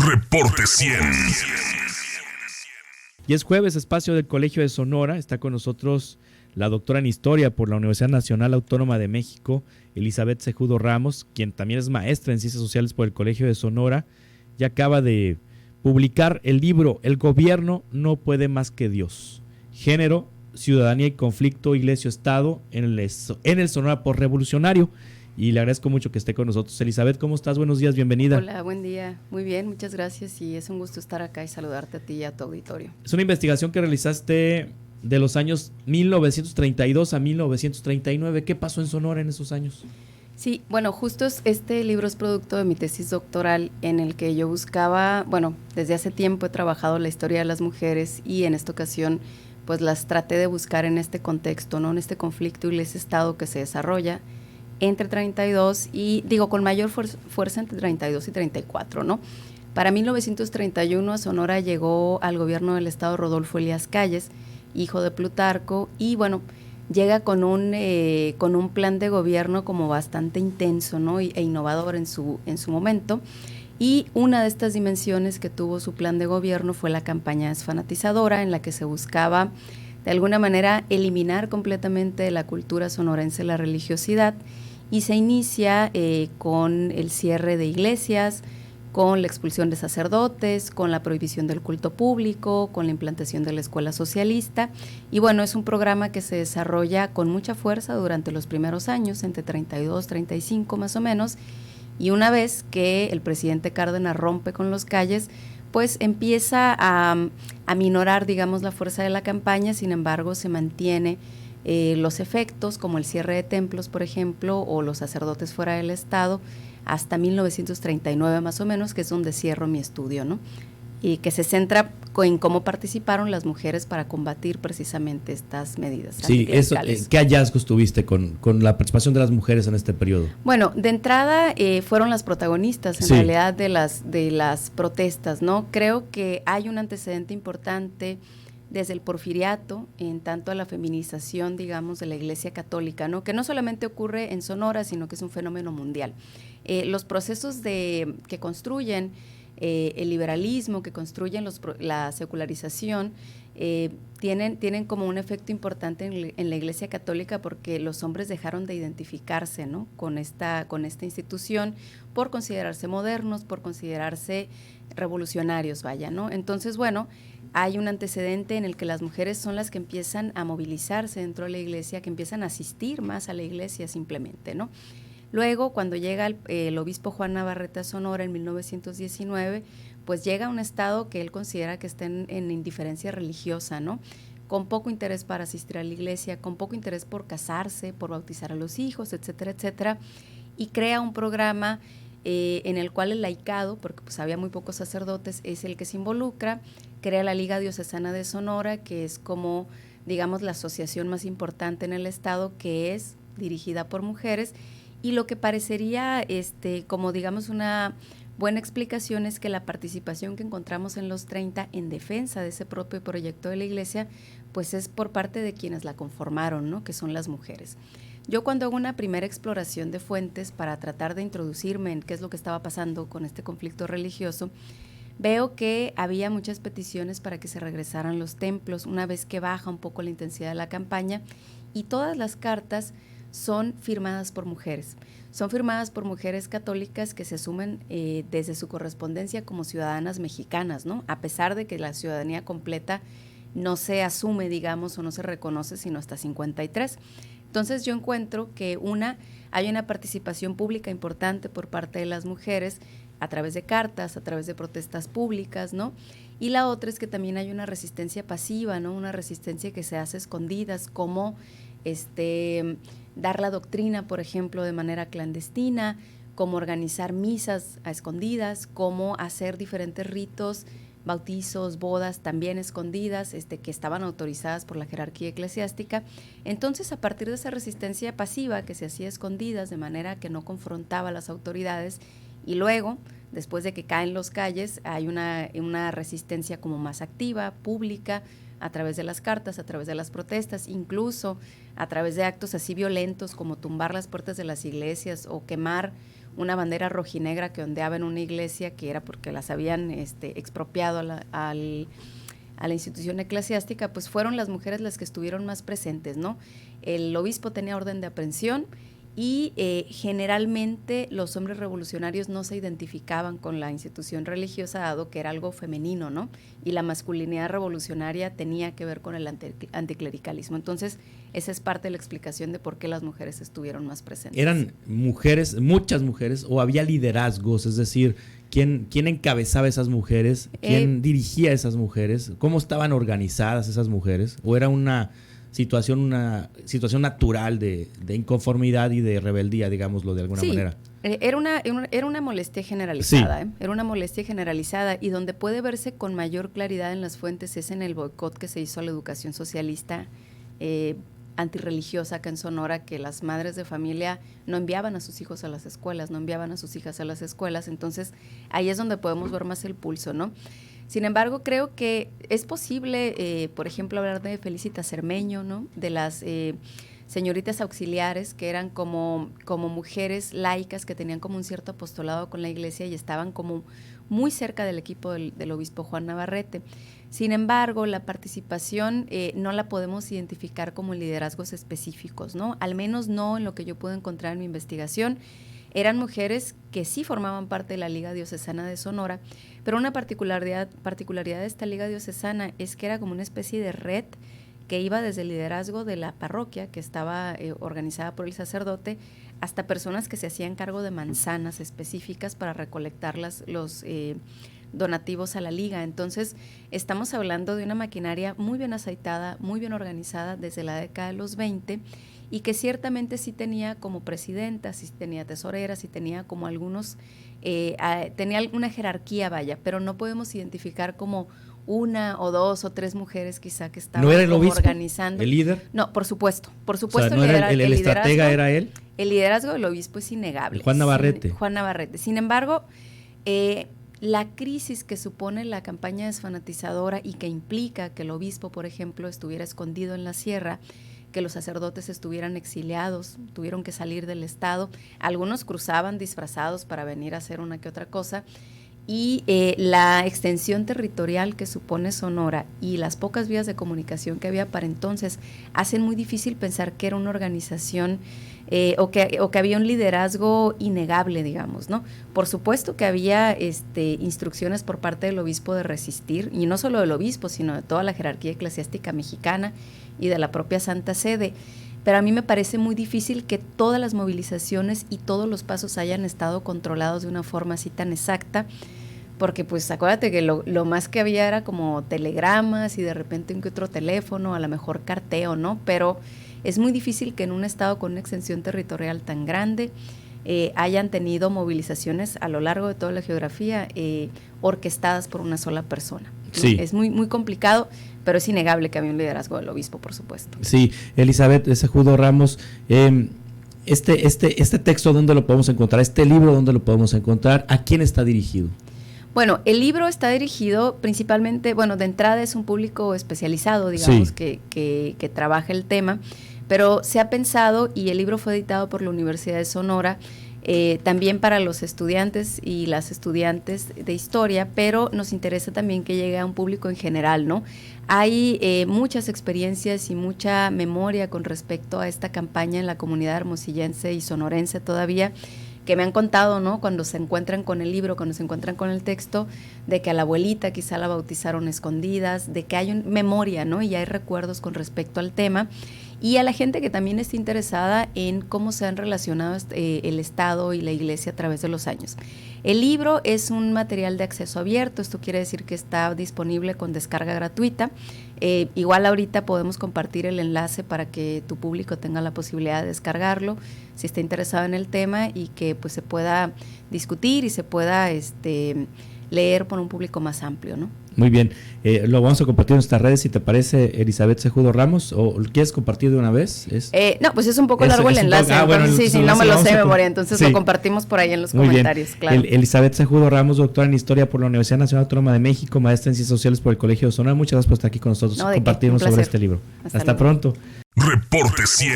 Reporte 100. Y es jueves, espacio del Colegio de Sonora. Está con nosotros la doctora en Historia por la Universidad Nacional Autónoma de México, Elizabeth Cejudo Ramos, quien también es maestra en Ciencias Sociales por el Colegio de Sonora. Ya acaba de publicar el libro El gobierno no puede más que Dios. Género, ciudadanía y conflicto, iglesia-estado en el Sonora postrevolucionario. Y le agradezco mucho que esté con nosotros. Elizabeth, ¿cómo estás? Buenos días, bienvenida. Hola, buen día. Muy bien, muchas gracias y es un gusto estar acá y saludarte a ti y a tu auditorio. Es una investigación que realizaste de los años 1932 a 1939. ¿Qué pasó en Sonora en esos años? Sí, bueno, justo este libro es producto de mi tesis doctoral en el que yo buscaba, bueno, desde hace tiempo he trabajado la historia de las mujeres y en esta ocasión pues las traté de buscar en este contexto, ¿no? En este conflicto iglesia-estado que se desarrolla entre 32 y, digo, con mayor fuerza entre 32 y 34, ¿no? Para 1931 a Sonora llegó al gobierno del estado Rodolfo Elías Calles, hijo de Plutarco, y bueno, llega con un plan de gobierno como bastante intenso, ¿no? E innovador en su momento. Y una de estas dimensiones que tuvo su plan de gobierno fue la campaña desfanatizadora, en la que se buscaba de alguna manera eliminar completamente de la cultura sonorense la religiosidad, y se inicia con el cierre de iglesias, con la expulsión de sacerdotes, con la prohibición del culto público, con la implantación de la escuela socialista. Y bueno, es un programa que se desarrolla con mucha fuerza durante los primeros años, entre 32, 35 más o menos, y una vez que el presidente Cárdenas rompe con los Calles, pues empieza a minorar, digamos, la fuerza de la campaña. Sin embargo, se mantiene los efectos, como el cierre de templos, por ejemplo, o los sacerdotes fuera del estado, hasta 1939 más o menos, que es donde cierro mi estudio, ¿no? Y que se centra en cómo participaron las mujeres para combatir precisamente estas medidas. Sí, eso, ¿qué hallazgos tuviste con la participación de las mujeres en este periodo? Bueno, de entrada fueron las protagonistas en realidad de las protestas, ¿no? Creo que hay un antecedente importante desde el porfiriato, en tanto a la feminización, digamos, de la Iglesia Católica, ¿no? Que no solamente ocurre en Sonora, sino que es un fenómeno mundial. Los procesos que construyen el liberalismo, que construyen la secularización, tienen como un efecto importante en la Iglesia Católica, porque los hombres dejaron de identificarse, ¿no? con esta institución, por considerarse modernos, por considerarse revolucionarios, vaya, ¿no? Entonces, bueno, hay un antecedente en el que las mujeres son las que empiezan a movilizarse dentro de la iglesia, que empiezan a asistir más a la iglesia simplemente, ¿no? Luego, cuando llega el obispo Juan Navarrete a Sonora en 1919, pues llega a un estado que él considera que está en indiferencia religiosa, ¿no? Con poco interés para asistir a la iglesia, con poco interés por casarse, por bautizar a los hijos, etcétera, etcétera, y crea un programa en el cual el laicado, porque pues había muy pocos sacerdotes, es el que se involucra. Crea la Liga Diocesana de Sonora, que es como, digamos, la asociación más importante en el estado, que es dirigida por mujeres, y lo que parecería como, digamos, una buena explicación es que la participación que encontramos en los 30 en defensa de ese propio proyecto de la iglesia, pues es por parte de quienes la conformaron, ¿no? Que son las mujeres. Yo, cuando hago una primera exploración de fuentes para tratar de introducirme en qué es lo que estaba pasando con este conflicto religioso, veo que había muchas peticiones para que se regresaran los templos una vez que baja un poco la intensidad de la campaña, y todas las cartas son firmadas por mujeres. Son firmadas por mujeres católicas que se asumen desde su correspondencia como ciudadanas mexicanas, ¿no? A pesar de que la ciudadanía completa no se asume, digamos, o no se reconoce sino hasta 53. Entonces yo encuentro que hay una participación pública importante por parte de las mujeres a través de cartas, a través de protestas públicas, ¿no? Y la otra es que también hay una resistencia pasiva, ¿no? Una resistencia que se hace escondidas, como dar la doctrina, por ejemplo, de manera clandestina, como organizar misas a escondidas, como hacer diferentes ritos, bautizos, bodas también escondidas, que estaban autorizadas por la jerarquía eclesiástica. Entonces, a partir de esa resistencia pasiva que se hacía escondidas, de manera que no confrontaba a las autoridades, y luego, después de que caen los Calles, hay una resistencia como más activa, pública, a través de las cartas, a través de las protestas, incluso a través de actos así violentos como tumbar las puertas de las iglesias o quemar una bandera rojinegra que ondeaba en una iglesia, que era porque las habían expropiado a la institución eclesiástica, pues fueron las mujeres las que estuvieron más presentes, ¿no? El obispo tenía orden de aprehensión y generalmente los hombres revolucionarios no se identificaban con la institución religiosa, dado que era algo femenino, ¿no? Y la masculinidad revolucionaria tenía que ver con el anticlericalismo. Entonces, esa es parte de la explicación de por qué las mujeres estuvieron más presentes. ¿Eran mujeres, muchas mujeres, o había liderazgos? Es decir, ¿quién encabezaba esas mujeres? ¿Quién dirigía a esas mujeres? ¿Cómo estaban organizadas esas mujeres? ¿O era una situación natural de inconformidad y de rebeldía, digámoslo de alguna manera? Era una molestia generalizada, sí. Era una molestia generalizada, y donde puede verse con mayor claridad en las fuentes es en el boicot que se hizo a la educación socialista antirreligiosa acá en Sonora, que las madres de familia no enviaban a sus hijos a las escuelas, no enviaban a sus hijas a las escuelas. Entonces ahí es donde podemos ver más el pulso, ¿no? Sin embargo, creo que es posible, por ejemplo, hablar de Felicita Cermeño, ¿no? De las señoritas auxiliares, que eran como mujeres laicas que tenían como un cierto apostolado con la iglesia y estaban como muy cerca del equipo del obispo Juan Navarrete. Sin embargo, la participación no la podemos identificar como liderazgos específicos, ¿no? Al menos no en lo que yo puedo encontrar en mi investigación. Eran mujeres que sí formaban parte de la Liga Diocesana de Sonora, pero una particularidad de esta Liga Diocesana es que era como una especie de red que iba desde el liderazgo de la parroquia, que estaba organizada por el sacerdote, hasta personas que se hacían cargo de manzanas específicas para recolectar los donativos a la liga. Entonces, estamos hablando de una maquinaria muy bien aceitada, muy bien organizada desde la década de los 20, y que ciertamente sí tenía como presidenta, sí tenía tesorera, sí tenía como algunos, tenía alguna jerarquía, vaya, pero no podemos identificar como una o dos o tres mujeres quizá que estaban ¿No era el obispo, organizando. el líder? No, por supuesto. O sea, ¿no era el estratega era él? El liderazgo del obispo es innegable. El Juan Navarrete. Juan Navarrete. Sin embargo, la crisis que supone la campaña desfanatizadora y que implica que el obispo, por ejemplo, estuviera escondido en la sierra, que los sacerdotes estuvieran exiliados, tuvieron que salir del estado, algunos cruzaban disfrazados para venir a hacer una que otra cosa, y la extensión territorial que supone Sonora y las pocas vías de comunicación que había para entonces hacen muy difícil pensar que era una organización o que había un liderazgo innegable, digamos, ¿no? Por supuesto que había instrucciones por parte del obispo de resistir, y no solo del obispo, sino de toda la jerarquía eclesiástica mexicana y de la propia Santa Sede. Pero a mí me parece muy difícil que todas las movilizaciones y todos los pasos hayan estado controlados de una forma así tan exacta, porque pues acuérdate que lo más que había era como telegramas y de repente un que otro teléfono, a lo mejor carteo, ¿no? Pero es muy difícil que en un estado con una extensión territorial tan grande hayan tenido movilizaciones a lo largo de toda la geografía orquestadas por una sola persona, ¿no? Sí. Es muy, muy complicado, pero es innegable que había un liderazgo del obispo, por supuesto. Sí, Elizabeth Cejudo Ramos, este texto, ¿dónde lo podemos encontrar? Este libro, ¿dónde lo podemos encontrar? ¿A quién está dirigido? Bueno, el libro está dirigido principalmente, bueno, de entrada es un público especializado, digamos, sí, que trabaja el tema, pero se ha pensado, y el libro fue editado por la Universidad de Sonora, también para los estudiantes y las estudiantes de historia, pero nos interesa también que llegue a un público en general, ¿no? Hay muchas experiencias y mucha memoria con respecto a esta campaña en la comunidad hermosillense y sonorense todavía, que me han contado, ¿no? Cuando se encuentran con el libro, cuando se encuentran con el texto, de que a la abuelita quizá la bautizaron escondidas, de que hay memoria, ¿no? Y hay recuerdos con respecto al tema. Y a la gente que también está interesada en cómo se han relacionado el Estado y la Iglesia a través de los años. El libro es un material de acceso abierto, esto quiere decir que está disponible con descarga gratuita. Igual ahorita podemos compartir el enlace para que tu público tenga la posibilidad de descargarlo, si está interesado en el tema, y que pues se pueda discutir y se pueda leer por un público más amplio, ¿no? Muy bien, lo vamos a compartir en nuestras redes, si te parece, Elizabeth Cejudo Ramos, ¿o lo quieres compartir de una vez? No, pues es un poco largo el enlace, entonces sí, no me lo sé de memoria, entonces sí, lo compartimos por ahí en los comentarios, claro. Elizabeth Cejudo Ramos, doctora en Historia por la Universidad Nacional Autónoma de México, maestra en Ciencias Sociales por el Colegio de Sonora, muchas gracias por estar aquí con nosotros, compartirnos sobre este libro. Hasta pronto. Reporte 100.